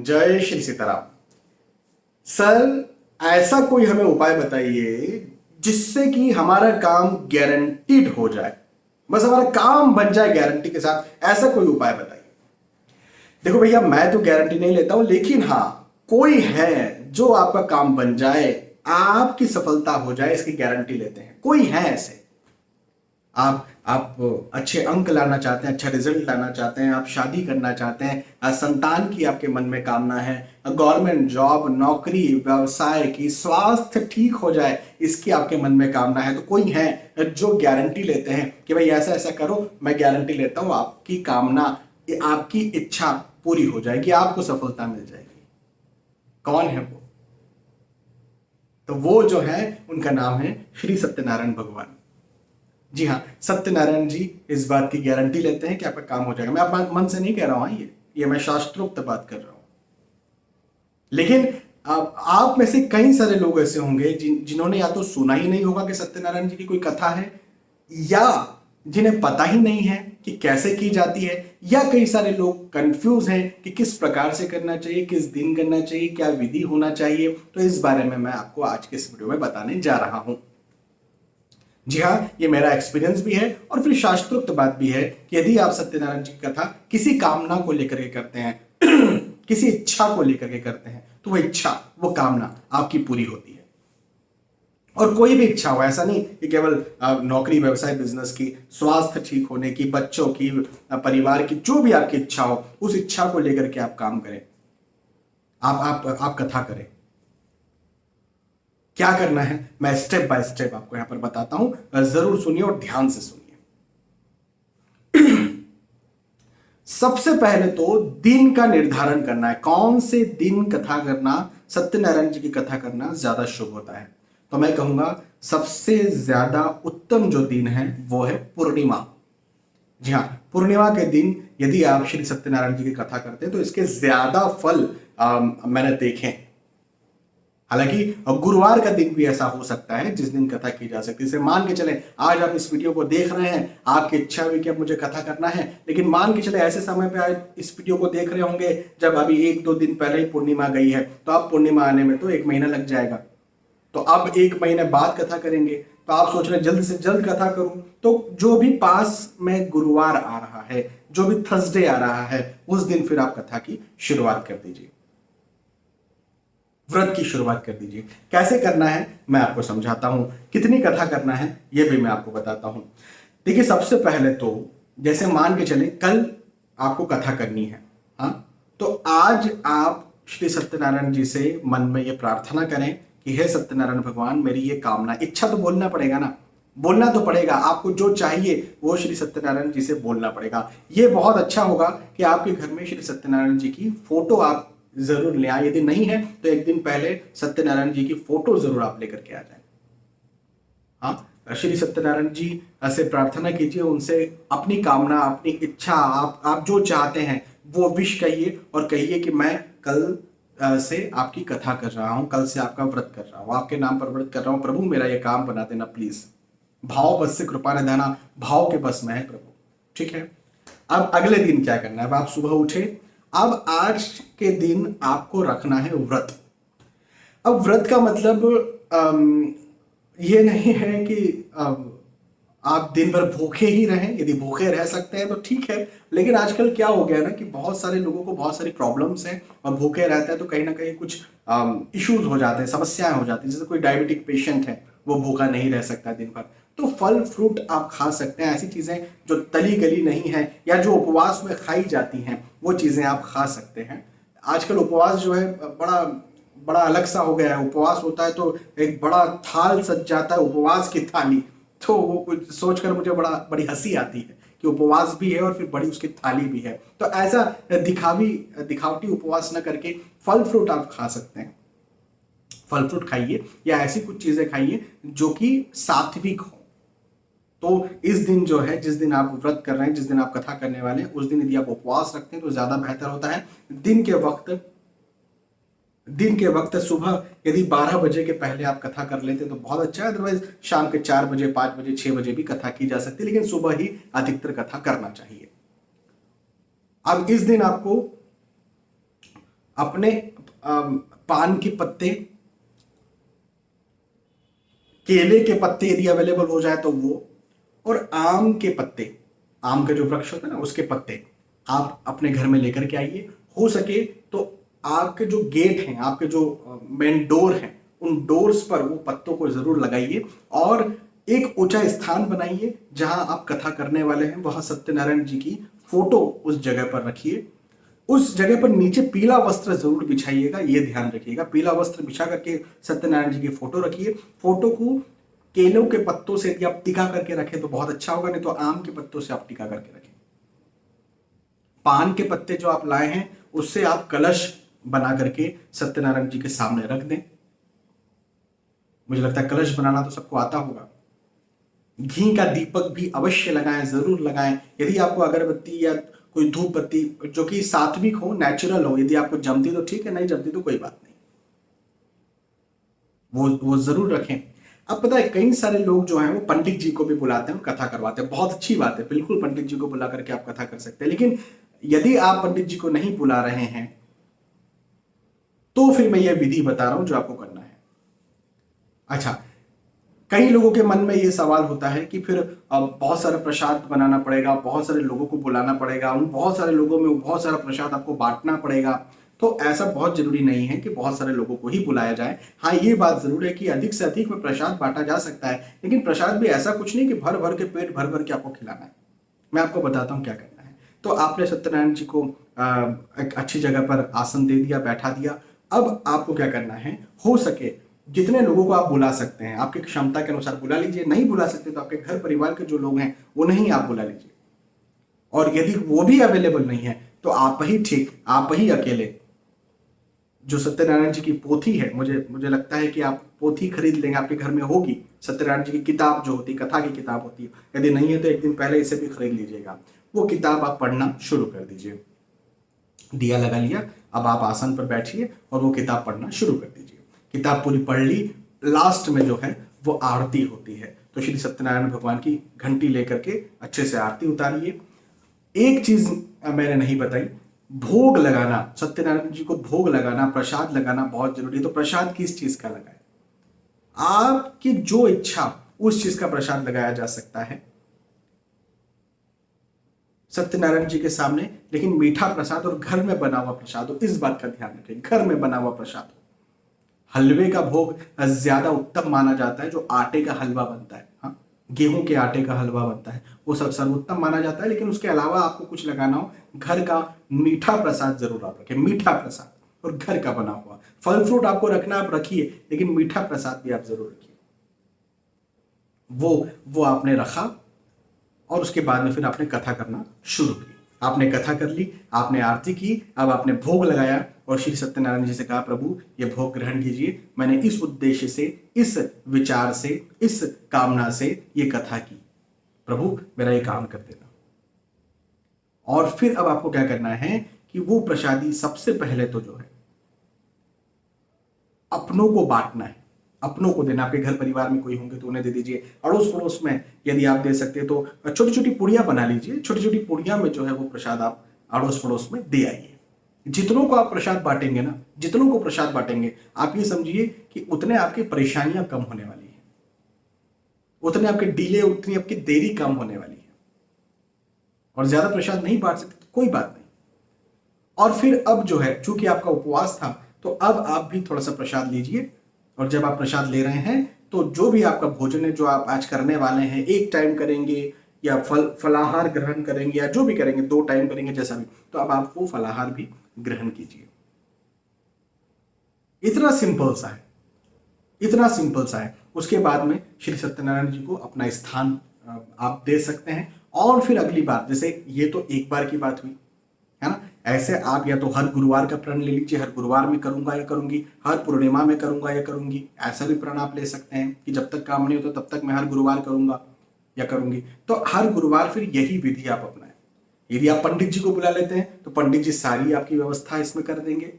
जय श्री सीताराम। सर, ऐसा कोई हमें उपाय बताइए जिससे कि हमारा काम गारंटीड हो जाए, बस हमारा काम बन जाए गारंटी के साथ। ऐसा कोई उपाय बताइए। देखो भैया, मैं तो गारंटी नहीं लेता हूं, लेकिन हाँ, कोई है जो आपका काम बन जाए, आपकी सफलता हो जाए, इसकी गारंटी लेते हैं। कोई है ऐसे। आप अच्छे अंक लाना चाहते हैं, अच्छा रिजल्ट लाना चाहते हैं, आप शादी करना चाहते हैं, संतान की आपके मन में कामना है, गवर्नमेंट जॉब, नौकरी, व्यवसाय की, स्वास्थ्य ठीक हो जाए, इसकी आपके मन में कामना है, तो कोई है जो गारंटी लेते हैं कि भाई ऐसा ऐसा करो, मैं गारंटी लेता हूं आपकी कामना, आपकी इच्छा पूरी हो जाएगी, आपको सफलता मिल जाएगी। कौन है वो? तो वो जो है, उनका नाम है श्री सत्यनारायण भगवान। जी हाँ, सत्यनारायण जी इस बात की गारंटी लेते हैं कि आपका काम हो जाएगा। मैं आप मन से नहीं कह रहा हूं, ये मैं शास्त्रोक्त बात कर रहा हूं। लेकिन आप में से कई सारे लोग ऐसे होंगे जिन्होंने या तो सुना ही नहीं होगा कि सत्यनारायण जी की कोई कथा है, या जिन्हें पता ही नहीं है कि कैसे की जाती है, या कई सारे लोग कंफ्यूज हैं कि किस प्रकार से करना चाहिए, किस दिन करना चाहिए, क्या विधि होना चाहिए। तो इस बारे में मैं आपको आज के इस वीडियो में बताने जा रहा हूं। जी हाँ, ये मेरा एक्सपीरियंस भी है और फिर शास्त्रोक्त बात भी है कि यदि आप सत्यनारायण जी की कथा किसी कामना को लेकर के करते हैं किसी इच्छा को लेकर के करते हैं, तो वो इच्छा, वो कामना आपकी पूरी होती है। और कोई भी इच्छा हो, ऐसा नहीं कि केवल नौकरी, व्यवसाय, बिजनेस की, स्वास्थ्य ठीक होने की, बच्चों की, परिवार की, जो भी आपकी इच्छा हो, उस इच्छा को लेकर के आप काम करें, आप कथा करें। क्या करना है मैं स्टेप बाय स्टेप आपको यहां पर बताता हूं, जरूर सुनिए और ध्यान से सुनिए। सबसे पहले तो दिन का निर्धारण करना है, कौन से दिन कथा करना, सत्यनारायण जी की कथा करना ज्यादा शुभ होता है। तो मैं कहूंगा सबसे ज्यादा उत्तम जो दिन है वो है पूर्णिमा। जी हाँ, पूर्णिमा के दिन यदि आप श्री सत्यनारायण जी की कथा करते हैं तो इसके ज्यादा फल मैंने देखे। हालांकि गुरुवार का दिन भी ऐसा हो सकता है जिस दिन कथा की जा सकती है। जैसे मान के चले आज आप इस वीडियो को देख रहे हैं, आपकी इच्छा हुई कि अब मुझे कथा करना है, लेकिन मान के चले ऐसे समय पे आज इस वीडियो को देख रहे होंगे जब अभी 1-2 दिन पहले ही पूर्णिमा गई है, तो आप पूर्णिमा आने में तो 1 महीना लग जाएगा। तो अब 1 महीने बाद कथा करेंगे, तो आप सोच रहे हैं जल्द से जल्द कथा करूं, तो जो भी पास में गुरुवार आ रहा है, जो भी थर्सडे आ रहा है, उस दिन फिर आप कथा की शुरुआत कर दीजिए, व्रत की शुरुआत कर दीजिए। कैसे करना है मैं आपको समझाता हूं, कितनी कथा करना है यह भी मैं आपको बताता हूं। देखिए, सबसे पहले तो जैसे मान के चले कल आपको कथा करनी है, हाँ, तो आज आप श्री सत्यनारायण जी से मन में यह प्रार्थना करें कि हे सत्यनारायण भगवान, मेरी ये कामना, इच्छा तो बोलना पड़ेगा ना, बोलना तो पड़ेगा, आपको जो चाहिए वो श्री सत्यनारायण जी से बोलना पड़ेगा। ये बहुत अच्छा होगा कि आपके घर में श्री सत्यनारायण जी की फोटो आप जरूर ले आए। यदि नहीं है तो एक दिन पहले सत्यनारायण जी की फोटो जरूर आप लेकर के आ जाए। हाँ, श्री सत्यनारायण जी से प्रार्थना कीजिए, उनसे अपनी कामना, अपनी इच्छा, आप जो चाहते हैं वो विश कहिए और कहिए कि मैं कल से आपकी कथा कर रहा हूं, कल से आपका व्रत कर रहा हूं, आपके नाम पर व्रत कर रहा हूं, प्रभु मेरा ये काम बना देना प्लीज। भाव बस से कृपा निधाना, भाव के बस में है प्रभु। ठीक है। अब अगले दिन क्या करना है? अब आप सुबह उठे, अब आज के दिन आपको रखना है व्रत। अब व्रत का मतलब ये नहीं है कि आप दिन भर भूखे ही रहें। यदि भूखे रह सकते हैं तो ठीक है, लेकिन आजकल क्या हो गया ना कि बहुत सारे लोगों को बहुत सारी प्रॉब्लम्स हैं और भूखे रहते हैं तो कहीं ना कहीं कुछ इश्यूज हो जाते हैं, समस्याएं हो जाती हैं। जैसे कोई डायबिटिक पेशेंट है, वो भूखा नहीं रह सकता दिन भर, तो फल फ्रूट आप खा सकते हैं। ऐसी चीजें जो तली गली नहीं है या जो उपवास में खाई जाती हैं, वो चीजें आप खा सकते हैं। आजकल उपवास जो है बड़ा बड़ा अलग सा हो गया है। उपवास होता है तो एक बड़ा थाल सज जाता है, उपवास की थाली। तो वो कुछ सोचकर मुझे बड़ी हंसी आती है कि उपवास भी है और फिर बड़ी उसकी थाली भी है। तो ऐसा दिखावटी उपवास ना करके फल फ्रूट आप खा सकते हैं। फल फ्रूट खाइए या ऐसी कुछ चीजें खाइए जो कि सात्विक हो। तो इस दिन जो है, जिस दिन आप व्रत कर रहे हैं, जिस दिन आप कथा करने वाले हैं, उस दिन यदि आप उपवास रखते हैं तो ज्यादा बेहतर होता है। दिन के वक्त सुबह यदि 12 बजे के पहले आप कथा कर लेते हैं तो बहुत अच्छा है। अदरवाइज शाम के 4 बजे, 5 बजे, 6 बजे भी कथा की जा सकती है, लेकिन सुबह ही अधिकतर कथा करना चाहिए। अब इस दिन आपको अपने पान के पत्ते, केले के पत्ते यदि अवेलेबल हो जाए तो वो, और आम के पत्ते, आम का जो वृक्ष होता है ना उसके पत्ते आप अपने घर में लेकर के आइए। हो सके तो आपके जो गेट हैं, आपके जो मेन डोर हैं, उन डोर्स पर वो पत्तों को जरूर लगाइए और एक ऊंचा स्थान बनाइए जहां आप कथा करने वाले हैं, वहां सत्यनारायण जी की फोटो उस जगह पर रखिए। उस जगह पर नीचे पीला वस्त्र जरूर बिछाइएगा, ये ध्यान रखिएगा। पीला वस्त्र बिछा करके सत्यनारायण जी की फोटो रखिए। फोटो को केलों के पत्तों से यदि आप टिका करके रखें तो बहुत अच्छा होगा, नहीं तो आम के पत्तों से आप टिका करके रखें। पान के पत्ते जो आप लाए हैं उससे आप कलश बना करके सत्यनारायण जी के सामने रख दें। मुझे लगता है कलश बनाना तो सबको आता होगा। घी का दीपक भी अवश्य लगाएं, जरूर लगाएं। यदि आपको अगरबत्ती या कोई धूप बत्ती जो कि सात्विक हो, नेचुरल हो, यदि आपको जमती तो ठीक है, नहीं जमती तो कोई बात नहीं, वो जरूर रखें। अब पता है कई सारे लोग जो हैं वो पंडित जी को भी बुलाते हैं, कथा करवाते हैं। बहुत अच्छी बात है, बिल्कुल पंडित जी को बुला करके आप कथा कर सकते हैं। लेकिन यदि आप पंडित जी को नहीं बुला रहे हैं तो फिर मैं यह विधि बता रहा हूं जो आपको करना है। अच्छा, कई लोगों के मन में ये सवाल होता है कि फिर बहुत सारा प्रसाद बनाना पड़ेगा, बहुत सारे लोगों को बुलाना पड़ेगा, उन बहुत सारे लोगों में बहुत सारा प्रसाद आपको बांटना पड़ेगा। तो ऐसा बहुत जरूरी नहीं है कि बहुत सारे लोगों को ही बुलाया जाए। हाँ, ये बात जरूर है कि अधिक से अधिक में प्रसाद बांटा जा सकता है, लेकिन प्रसाद भी ऐसा कुछ नहीं कि भर भर के पेट भर भर के आपको खिलाना है। मैं आपको बताता हूँ क्या करना है। तो आपने सत्यनारायण जी को एक अच्छी जगह पर आसन दे दिया, बैठा दिया। अब आपको क्या करना है, हो सके जितने लोगों को आप बुला सकते हैं आपकी क्षमता के अनुसार बुला लीजिए। नहीं बुला सकते तो आपके घर परिवार के जो लोग हैं उन्हें ही आप बुला लीजिए। और यदि वो भी अवेलेबल नहीं है तो आप ही ठीक, आप ही अकेले जो सत्यनारायण जी की पोथी है, मुझे लगता है कि आप पोथी खरीद लेंगे, आपके घर में होगी सत्यनारायण जी की किताब जो होती है, कथा की किताब होती है। यदि नहीं है तो एक दिन पहले इसे भी खरीद लीजिएगा। वो किताब आप पढ़ना शुरू कर दीजिए। दिया लगा लिया, अब आप आसन पर बैठिए और वो किताब पढ़ना शुरू कर दीजिए। किताब पूरी पढ़ ली, लास्ट में जो है वो आरती होती है। तो श्री सत्यनारायण भगवान की घंटी लेकर के अच्छे से आरती उतारिए। एक चीज मैंने नहीं बताई, भोग लगाना, सत्यनारायण जी को भोग लगाना, प्रसाद लगाना बहुत जरूरी है। तो प्रसाद किस चीज का लगाए, आपकी जो इच्छा उस चीज का प्रसाद लगाया जा सकता है सत्यनारायण जी के सामने, लेकिन मीठा प्रसाद और घर में बना हुआ प्रसाद हो, इस बात का ध्यान रखें, घर में बना हुआ प्रसाद हो। हलवे का भोग ज्यादा उत्तम माना जाता है, जो आटे का हलवा बनता है, हाँ, गेहूं के आटे का हलवा बनता है, वो सब सर्वोत्तम माना जाता है। लेकिन उसके अलावा आपको कुछ लगाना हो, घर का मीठा प्रसाद जरूर आप रखें, मीठा प्रसाद और घर का बना हुआ। फल फ्रूट आपको रखना आप रखिए, लेकिन मीठा प्रसाद भी आप जरूर रखिए। वो आपने रखा और उसके बाद में फिर आपने कथा करना शुरू की। आपने कथा कर ली, आपने आरती की, अब आपने भोग लगाया और श्री सत्यनारायण जी से कहा, प्रभु ये भोग ग्रहण कीजिए, मैंने इस उद्देश्य से, इस विचार से, इस कामना से ये कथा की, प्रभु मेरा ये काम कर देना। और फिर अब आपको क्या करना है कि वो प्रसादी सबसे पहले तो जो है अपनों को बांटना है, अपनों को देना। आपके घर परिवार में कोई होंगे तो उन्हें दे दीजिए। अड़ोस पड़ोस में यदि आप दे सकते हैं तो छोटी छोटी पुड़िया बना लीजिए, छोटी छोटी पुड़िया में जो है वो प्रसाद आप अड़ोस पड़ोस में दे आइए। जितनों को आप प्रसाद बांटेंगे ना, जितनों को प्रसाद बांटेंगे, आप ये समझिए कि उतने आपकी परेशानियां कम होने वाली है, उतने आपके डिले, उतनी आपकी देरी कम होने वाली है। और ज्यादा प्रसाद नहीं बांट सकते तो कोई बात नहीं। और फिर अब जो है, चूंकि आपका उपवास था, तो अब आप भी थोड़ा सा प्रसाद लीजिए। और जब आप प्रसाद ले रहे हैं तो जो भी आपका भोजन है जो आप आज करने वाले हैं, एक टाइम करेंगे या फलाहार ग्रहण करेंगे या जो भी करेंगे, 2 टाइम करेंगे, जैसा भी, तो अब आप वो फलाहार भी ग्रहण कीजिए। इतना सिंपल सा है, इतना सिंपल सा है। उसके बाद में श्री सत्यनारायण जी को अपना स्थान आप दे सकते हैं। और फिर अगली बार, जैसे ये तो एक बार की बात हुई है ना, ऐसे आप या तो हर गुरुवार का प्रण ले लीजिए, हर गुरुवार में करूंगा या करूंगी, हर पूर्णिमा में करूंगा या करूंगी, ऐसा भी प्रण आप ले सकते हैं कि जब तक काम नहीं होता तब तक मैं हर गुरुवार करूंगा या करूंगी। तो हर गुरुवार फिर यही विधि आप अपनाएं। यदि आप पंडित जी को बुला लेते हैं तो पंडित जी सारी आपकी व्यवस्था इसमें कर देंगे।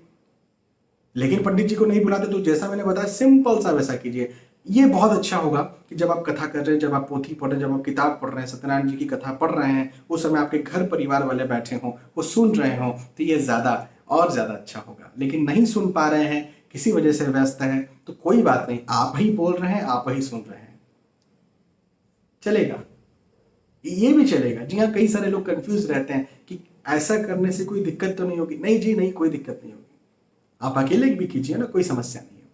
लेकिन पंडित जी को नहीं बुलाते तो जैसा मैंने बताया, सिंपल सा वैसा कीजिए। ये बहुत अच्छा होगा कि जब आप कथा कर रहे हैं, जब आप पोथी पढ़ रहे हैं, जब आप किताब पढ़ रहे हैं, सत्यनारायण जी की कथा पढ़ रहे हैं, उस समय आपके घर परिवार वाले बैठे हों, वो सुन रहे हों, तो ये ज्यादा और ज्यादा अच्छा होगा। लेकिन नहीं सुन पा रहे हैं, किसी वजह से व्यस्त हैं, तो कोई बात नहीं, आप ही बोल रहे हैं, आप ही सुन रहे हैं, चलेगा, ये भी चलेगा। जी हाँ, कई सारे लोग कंफ्यूज रहते हैं कि ऐसा करने से कोई दिक्कत तो नहीं होगी। नहीं जी नहीं, कोई दिक्कत नहीं होगी, आप अकेले भी कीजिए ना, कोई समस्या नहीं है।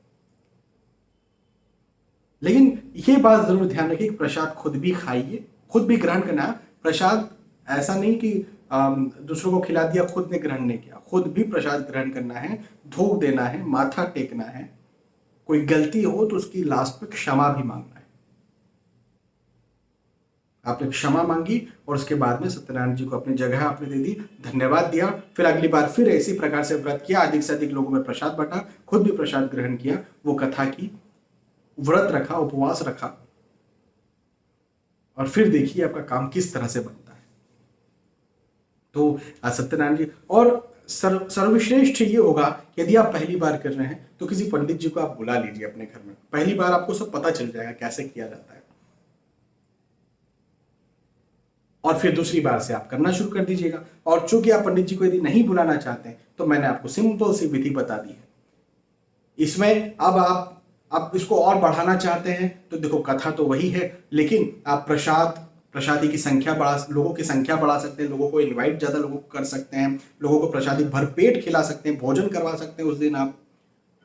लेकिन ये बात जरूर ध्यान रखिए कि प्रसाद खुद भी खाइए, खुद भी ग्रहण करना है। प्रसाद ऐसा नहीं कि दूसरों को खिला दिया, खुद ने ग्रहण नहीं किया, खुद भी प्रसाद ग्रहण करना है, धूप देना है, माथा टेकना है, कोई गलती हो तो उसकी लास्ट में क्षमा भी मांगना है। आपने क्षमा मांगी और उसके बाद में सत्यनारायण जी को अपनी जगह आपने दे दी, धन्यवाद दिया, फिर अगली बार फिर इसी प्रकार से व्रत किया, अधिक से अधिक लोगों में प्रसाद बांटा, खुद भी प्रसाद ग्रहण किया, वो कथा की, व्रत रखा, उपवास रखा, और फिर देखिए आपका काम किस तरह से बनता है। तो सत्यनारायण जी, और सर्वश्रेष्ठ ये होगा यदि आप पहली बार कर रहे हैं तो किसी पंडित जी को आप बुला लीजिए अपने घर में, पहली बार आपको सब पता चल जाएगा कैसे किया जाता है, और फिर दूसरी बार से आप करना शुरू कर दीजिएगा। और चूंकि आप पंडित जी को यदि नहीं बुलाना चाहते हैं तो मैंने आपको सिंपल सी विधि बता दी है। इसमें अब आप इसको और बढ़ाना चाहते हैं तो देखो, कथा तो वही है, लेकिन आप प्रसादी की संख्या लोगों की संख्या बढ़ा सकते हैं, लोगों को इनवाइट ज्यादा लोगों को कर सकते हैं, लोगों को प्रसादी भरपेट खिला सकते हैं, भोजन करवा सकते हैं, उस दिन आप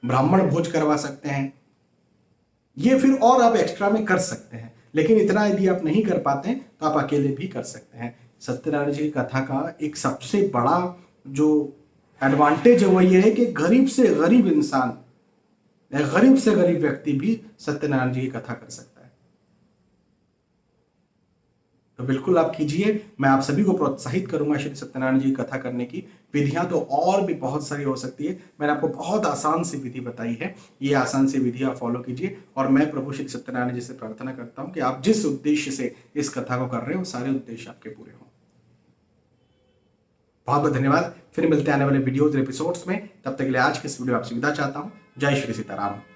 ब्राह्मण भोज करवा सकते हैं, ये फिर और आप एक्स्ट्रा में कर सकते हैं। लेकिन इतना यदि आप नहीं कर पाते हैं तो आप अकेले भी कर सकते हैं। सत्यनारायण जी की कथा का एक सबसे बड़ा जो एडवांटेज है वो ये है कि गरीब से गरीब इंसान, गरीब से गरीब व्यक्ति भी सत्यनारायण जी की कथा कर सकता है। तो बिल्कुल आप कीजिए, मैं आप सभी को प्रोत्साहित करूंगा श्री सत्यनारायण जी की कथा करने की। विधियां तो और भी बहुत सारी हो सकती है, मैंने आपको बहुत आसान सी विधि बताई है, ये आसान सी विधि आप फॉलो कीजिए। और मैं प्रभु श्री सत्यनारायण जी से प्रार्थना करता हूं कि आप जिस उद्देश्य से इस कथा को कर रहे हो वो सारे उद्देश्य आपके पूरे हों। बहुत बहुत धन्यवाद, फिर मिलते हैं आने वाले वीडियोज एपिसोड्स में, तब तक के लिए आज के इस वीडियो आपसे विदा चाहता हूं। जय श्री सीताराम।